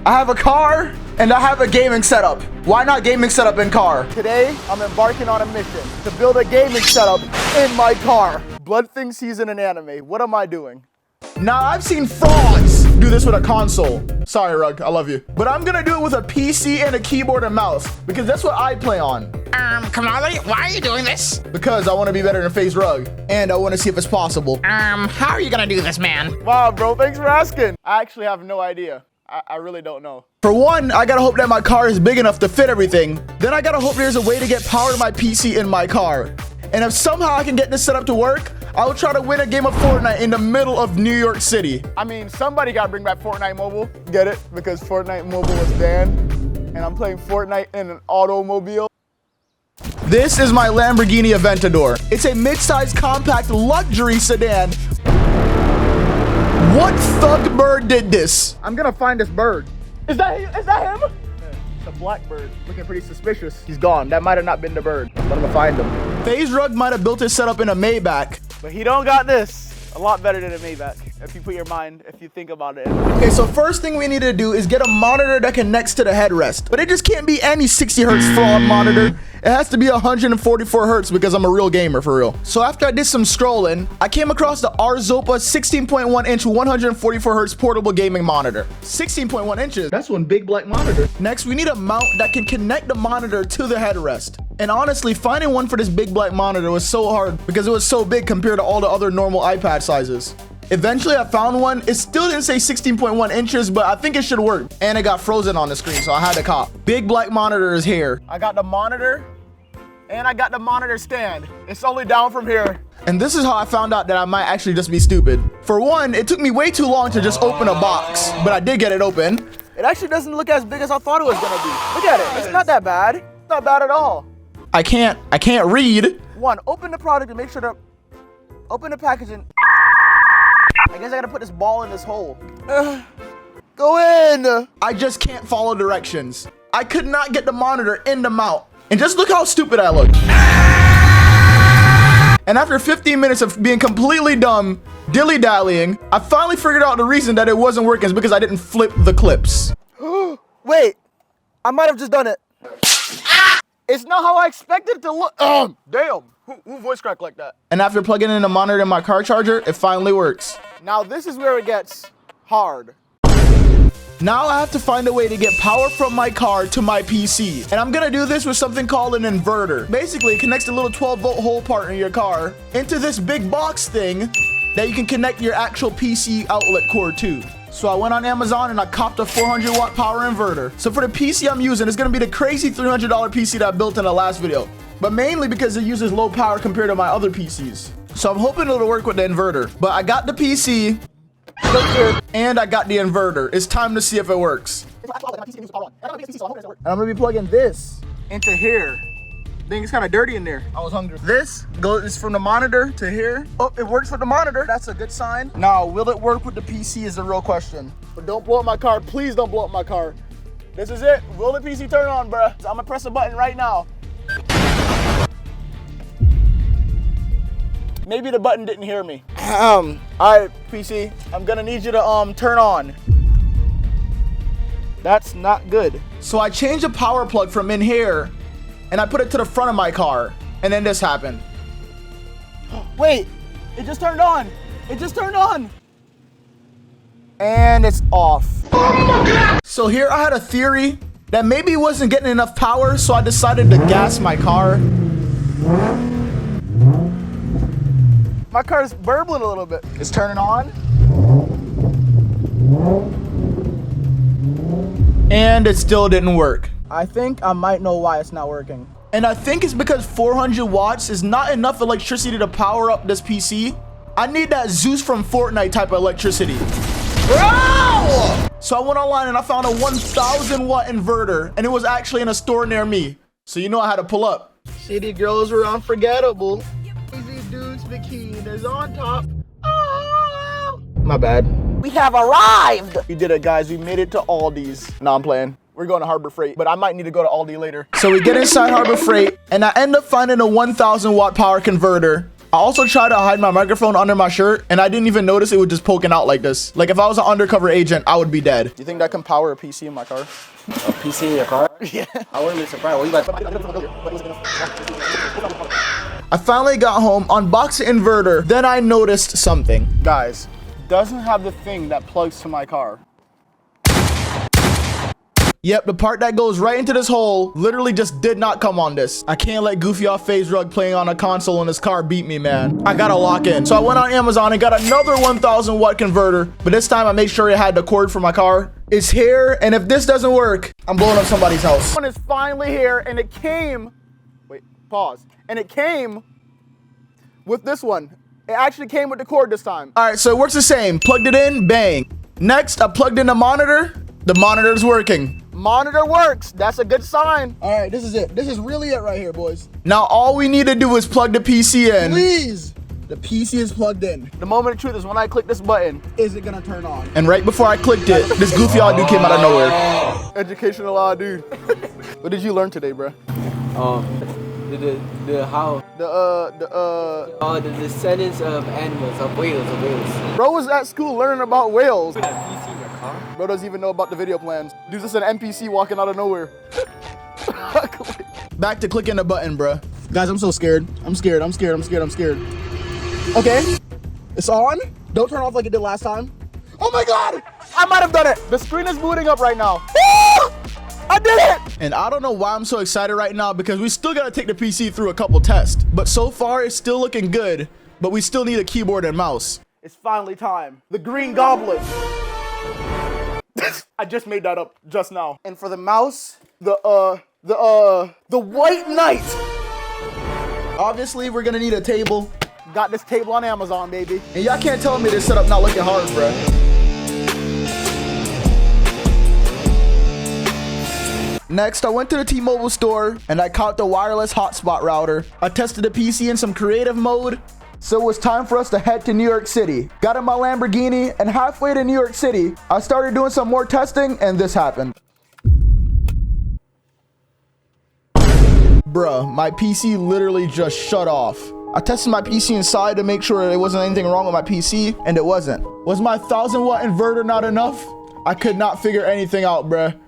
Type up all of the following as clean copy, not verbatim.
I have a car and I have a gaming setup. Why not gaming setup in car? Today, I'm embarking on a mission to build a gaming setup in my car. Blood Thing season in anime. What am I doing? Now, I've seen frauds do this with a console. Sorry, Rug, I love you. But I'm gonna do it with a PC and a keyboard and mouse because that's what I play on. Kamahley, why are you doing this? Because I wanna be better than FaZe Rug and I wanna see if it's possible. How are you gonna do this, man? Wow, bro, thanks for asking. I actually have no idea. I really don't know. For one, I gotta hope that my car is big enough to fit everything. Then I gotta hope there's a way to get power to my PC in my car. And if somehow I can get this set up to work, I will try to win a game of Fortnite in the middle of New York City. I mean, somebody gotta bring back Fortnite Mobile. Get it? Because Fortnite Mobile was banned. And I'm playing Fortnite in an automobile. This is my Lamborghini Aventador. It's a mid-size compact luxury sedan. What thug bird did this? I'm gonna find this bird. Is that him? Yeah, it's a black bird. Looking pretty suspicious. He's gone. That might have not been the bird, but I'm gonna find him. FaZe Rug might have built his setup in a Maybach, but he don't got this. A lot better than a Maybach, if you put your mind, if you think about it. Okay, so first thing we need to do is get a monitor that connects to the headrest. But it just can't be any 60 hertz fraud monitor. It has to be 144 hertz because I'm a real gamer for real. So after I did some scrolling, I came across the Arzopa 16.1 inch 144 hertz portable gaming monitor. 16.1 inches, that's one big black monitor. Next, we need a mount that can connect the monitor to the headrest. And honestly, finding one for this big black monitor was so hard because it was so big compared to all the other normal iPad sizes. Eventually, I found one. It still didn't say 16.1 inches, but I think it should work. And it got frozen on the screen, so I had to cop. Big black monitor is here. I got the monitor, and I got the monitor stand. It's only down from here. And this is how I found out that I might actually just be stupid. For one, it took me way too long to just open a box, but I did get it open. It actually doesn't look as big as I thought it was gonna be. Look at it, it's not that bad. It's not bad at all. I can't read. One, open the product and make sure to open the packaging. I guess I gotta put this ball in this hole. Go in. I just can't follow directions. I could not get the monitor in the mount. And just look how stupid I look. And after 15 minutes of being completely dumb, dilly-dallying, I finally figured out the reason that it wasn't working is because I didn't flip the clips. Wait, I might have just done it. It's not how I expected it to look. Damn, who voice cracked like that? And after plugging in the monitor in my car charger, it finally works. Now this is where it gets hard. Now I have to find a way to get power from my car to my PC. And I'm gonna do this with something called an inverter. Basically, it connects the little 12-volt hole part in your car into this big box thing that you can connect your actual PC outlet cord to. So I went on Amazon and I copped a 400-watt power inverter. So for the PC I'm using, it's gonna be the crazy $300 PC that I built in the last video. But mainly because it uses low power compared to my other PCs. So I'm hoping it'll work with the inverter. But I got the PC, and I got the inverter. It's time to see if it works. And I'm gonna be plugging this into here. I think it's kind of dirty in there. I was hungry. This goes from the monitor to here. Oh, it works with the monitor. That's a good sign. Now, will it work with the PC is the real question. But don't blow up my car. Please don't blow up my car. This is it. Will the PC turn on, bruh? So I'm gonna press a button right now. Maybe the button didn't hear me. All right, PC, I'm gonna need you to turn on. That's not good. So I changed the power plug from in here and I put it to the front of my car, and then this happened. Wait, it just turned on. It just turned on. And it's off. So here I had a theory that maybe it wasn't getting enough power, so I decided to gas my car. My car's burbling a little bit. It's turning on. And it still didn't work. I think I might know why it's not working. And I think it's because 400 watts is not enough electricity to power up this PC. I need that Zeus from Fortnite type of electricity. Ow! So I went online and I found a 1,000 watt inverter, and it was actually in a store near me. So you know I had to pull up. City girls were unforgettable. Easy dudes bikini is on top. Oh! My bad. We have arrived. We did it, guys. We made it to Aldi's. No, I'm playing. We're going to Harbor Freight, but I might need to go to Aldi later. So we get inside Harbor Freight, and I end up finding a 1,000 watt power converter I also tried to hide my microphone under my shirt, and I didn't even notice it was just poking out like this. Like if I was an undercover agent, I would be dead. You think that can power a PC in my car? A PC in your car? Yeah. I wouldn't be surprised. What you guys? I finally got home, unboxed the inverter, then I noticed something. Guys, doesn't have the thing that plugs to my car. Yep, the part that goes right into this hole literally just did not come on this. I can't let goofy off FaZe Rug playing on a console in his car beat me, man. I gotta lock in. So I went on Amazon and got another 1000 watt converter, but this time I made sure it had the cord for my car. It's here, and if this doesn't work, I'm blowing up somebody's house. One is finally here, and it came, wait, pause. And it came with this one. It actually came with the cord this time. All right, so it works the same. Plugged it in, bang. Next, I plugged in the monitor. The monitor's working. Monitor works. That's a good sign. All right, this is it. This is really it right here, boys. Now, all we need to do is plug the PC in. Please. The PC is plugged in. The moment of truth is when I click this button, is it gonna turn on? And right before I clicked it, this goofy odd dude came out of nowhere. Educational odd dude. What did you learn today, bro? The descendants of animals, of whales. Bro was at school learning about whales. You got a PC in your car? Bro doesn't even know about the video plans. Dude's just an NPC walking out of nowhere. Back to clicking the button, bro. Guys, I'm so scared. I'm scared. Okay, it's on. Don't turn off like it did last time. Oh my God, I might have done it. The screen is booting up right now. I did it! And I don't know why I'm so excited right now because we still gotta take the PC through a couple tests. But so far, it's still looking good, but we still need a keyboard and mouse. It's finally time. The Green Goblin. I just made that up just now. And for the mouse, the White Knight. Obviously, we're gonna need a table. Got this table on Amazon, baby. And y'all can't tell me this setup not looking hard, bruh. Next, I went to the T-Mobile store and I caught the wireless hotspot router. I tested the PC in some creative mode, so it was time for us to head to New York City. Got in my Lamborghini, and halfway to New York City, I started doing some more testing, and this happened. Bruh, my PC literally just shut off. I tested my PC inside to make sure there wasn't anything wrong with my PC, and it wasn't. Was my 1000 watt inverter not enough? I could not figure anything out, bruh.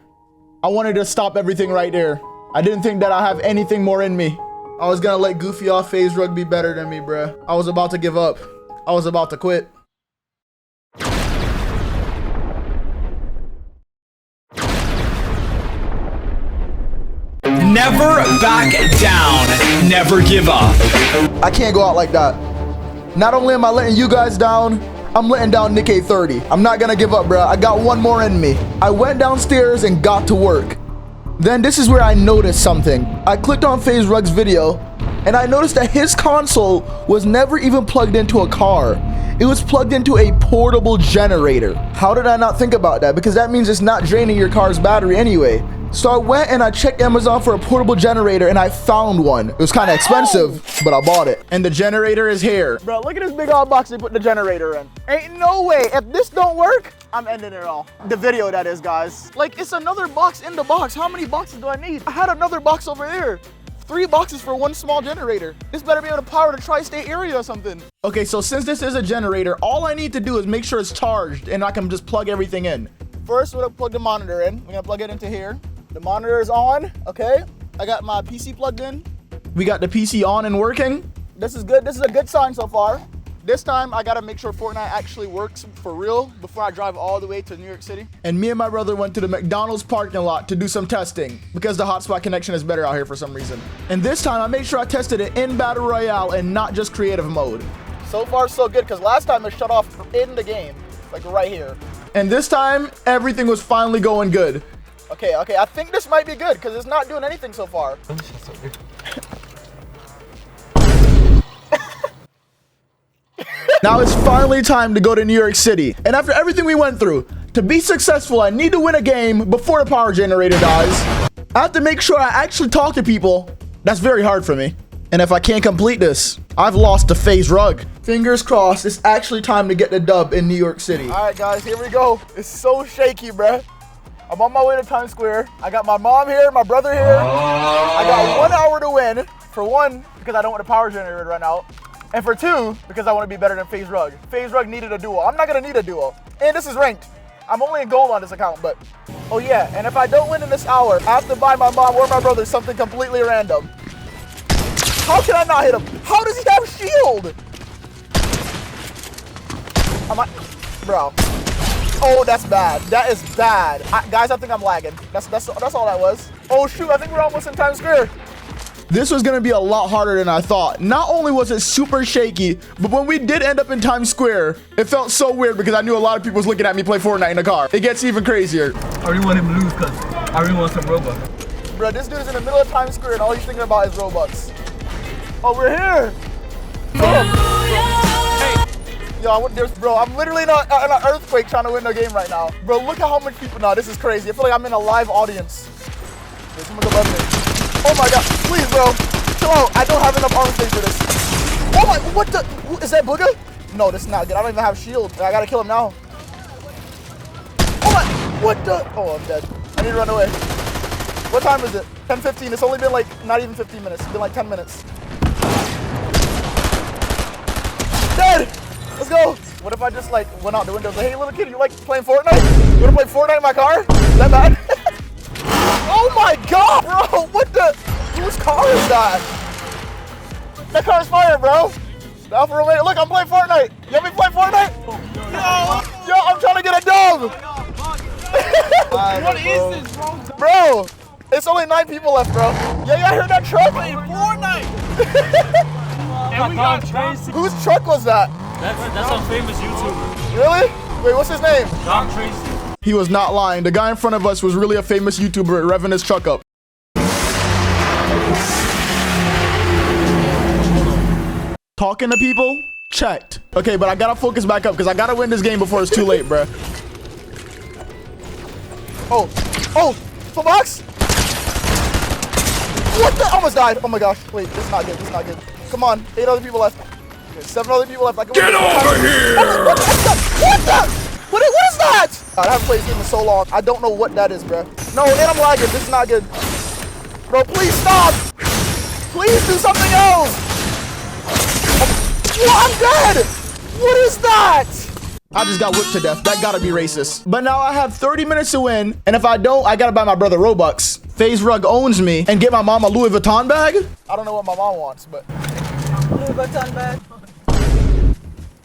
I wanted to stop everything right there. I didn't think that I have anything more in me. I was gonna let goofy off FaZe Rug be better than me, bruh. I was about to give up. I was about to quit. Never back down. Never give up. I can't go out like that. Not only am I letting you guys down, I'm letting down Nick A30. I'm not gonna give up, bro. I got one more in me. I went downstairs and got to work. Then this is where I noticed something. I clicked on FaZe Rug's video, and I noticed that his console was never even plugged into a car. It was plugged into a portable generator. How did I not think about that? Because that means it's not draining your car's battery anyway. So I went and I checked Amazon for a portable generator, and I found one. It was kind of expensive, but I bought it. And the generator is here. Bro, look at this big old box they put the generator in. Ain't no way. If this don't work, I'm ending it all. The video, that is, guys. Like, it's another box in the box. How many boxes do I need? I had another box over there. 3 boxes for one small generator. This better be able to power the tri-state area or something. Okay, so since this is a generator, all I need to do is make sure it's charged, and I can just plug everything in. First, we're gonna plug the monitor in. We're gonna plug it into here. The monitor is on, okay? I got my PC plugged in. We got the PC on and working. This is good. This is a good sign so far. This time, I gotta make sure Fortnite actually works for real before I drive all the way to New York City. And me and my brother went to the McDonald's parking lot to do some testing because the hotspot connection is better out here for some reason. And this time, I made sure I tested it in Battle Royale and not just creative mode. So far, so good, because last time it shut off in the game, like right here. And this time, everything was finally going good. Okay, I think this might be good because it's not doing anything so far. Now it's finally time to go to New York City. And after everything we went through, to be successful, I need to win a game before the power generator dies. I have to make sure I actually talk to people. That's very hard for me. And if I can't complete this, I've lost to FaZe Rug. Fingers crossed, it's actually time to get the dub in New York City. All right, guys, here we go. It's so shaky, bruh. I'm on my way to Times Square. I got my mom here, my brother here. I got 1 hour to win. For one, because I don't want a power generator right now. And for 2, because I want to be better than FaZe Rug. FaZe Rug needed a duo. I'm not going to need a duo. And this is ranked. I'm only in gold on this account, but... Oh yeah, and if I don't win in this hour, I have to buy my mom or my brother something completely random. How can I not hit him? How does he have shield? Bro. Oh, that's bad. That is bad. Guys, I think I'm lagging. That's all that was. Oh shoot, I think we're almost in Times Square. This was gonna be a lot harder than I thought. Not only was it super shaky, but when we did end up in Times Square, it felt so weird because I knew a lot of people was looking at me play Fortnite in the car. It gets even crazier. I really want him to lose because I really want some Robux. Bro, this dude is in the middle of Times Square and all he's thinking about is Robux. Oh, we're here. Yo, bro, I'm literally in an earthquake trying to win the game right now. Bro, look at how much people. No, this is crazy. I feel like I'm in a live audience. Wait, someone's above me. Oh my god, please, bro. Chill out. I don't have enough armor space for this. Oh my, what the? Is that Booga? No, this is not good. I don't even have shield. I gotta kill him now. Oh my, what the? Oh, I'm dead. I need to run away. What time is it? 10:15. It's only been like, not even 15 minutes. It's been like 10 minutes. Dead! Let's go. What if I just like went out the window and said, hey little kid, you like playing Fortnite? You wanna play Fortnite in my car? Is that bad? Oh my god, bro! What the? Whose car is that? That car's fire, bro. The Alpha Romeo. Look, I'm playing Fortnite. You want me to play Fortnite? Yo, I'm trying to get a dub. What is this, bro? Bro, it's only 9 people left, bro. Yeah, y'all heard that truck? Playing Fortnite! And we got Tracy. Whose truck was that? That's a famous YouTuber. Really? Wait, what's his name? John Tracy. He was not lying. The guy in front of us was really a famous YouTuber revving his truck up. Talking to people? Checked. Okay, but I gotta focus back up because I gotta win this game before it's too late, bruh. Oh, full box? What the? Almost died. Oh my gosh. Wait, this is not good. This is not good. Come on, 8 other people left. Okay, 7 other people left. I can Get over here! What the? What is that? I haven't played this game in so long. I don't know what that is, bro. No, and I'm lagging. This is not good. Bro, please stop. Please do something else. I'm dead. What is that? I just got whipped to death. That gotta be racist. But now I have 30 minutes to win. And if I don't, I gotta buy my brother Robux. FaZe Rug owns me and get my mom a Louis Vuitton bag. I don't know what my mom wants, but. Louis Vuitton bag.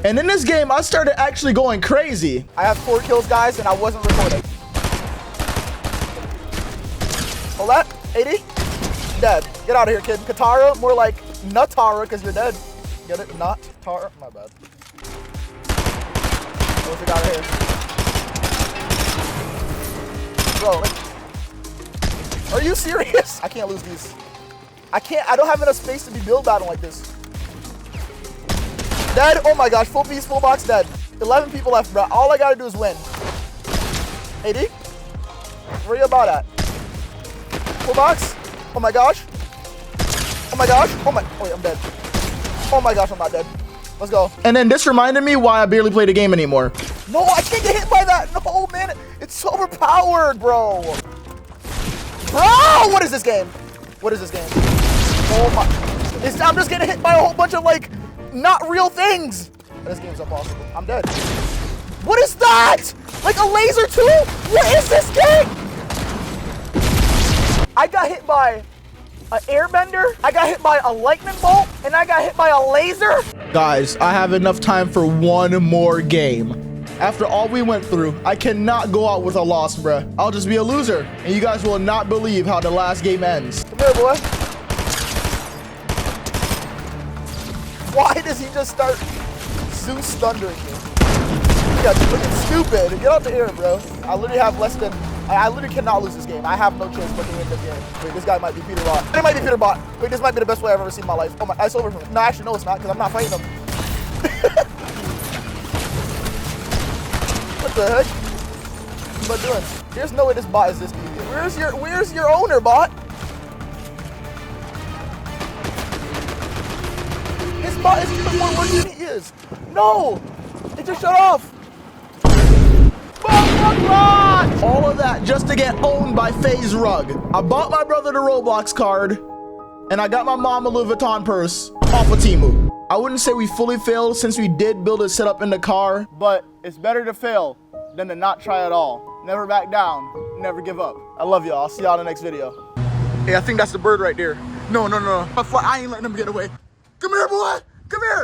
And in this game, I started actually going crazy. I have 4 kills, guys, and I wasn't recording. Hold that. 80. Dead. Get out of here, kid. Katara, more like Nutara, because you're dead. Get it? Not Tara. My bad. What's the guy right here? Bro, like, are you serious? I can't lose these. I don't have enough space to be build battle like this. Dead. Oh my gosh. Full piece, full box, dead. 11 people left, bro. All I gotta do is win. 80? Where you about at? Full box. Oh my gosh. Oh my gosh. Oh wait, I'm dead. Oh my gosh, I'm not dead. Let's go. And then this reminded me why I barely play the game anymore. No, I can't get hit by that. No, man. It's so overpowered, bro. Bro, what is this game? What is this game? Oh my. I'm just getting hit by a whole bunch of, like, not real things. This game's impossible. I'm dead. What is that? Like a laser too? What is this game? I got hit by an airbender, I got hit by a lightning bolt, and I got hit by a laser. Guys, I have enough time for one more game. After all we went through, I cannot go out with a loss, bruh. I'll just be a loser, and you guys will not believe how the last game ends. Come here, boy. Why does he just start Zeus thundering me? Yeah, looking stupid. Get out the air, bro. I literally have less than. I literally cannot lose this game. I have no choice but to win this game. Wait, this guy might be Peter Bot. It might be Peter Bot. Wait, this might be the best way I've ever seen in my life. Oh my, it's over for me. No, actually, no, it's not, because I'm not fighting him. What the heck? What am I doing? There's no way this bot is this easy. Where's your owner, bot? His bot is even more worse than he is. No! It just shut off. All of that just to get owned by FaZe Rug. I bought my brother the Roblox card, and I got my mom a Louis Vuitton purse off of Temu. I wouldn't say we fully failed since we did build a setup in the car, but it's better to fail than to not try at all. Never back down, never give up. I love y'all. I'll see y'all in the next video. Hey, I think that's the bird right there. No. I ain't letting him get away. Come here, boy. Come here.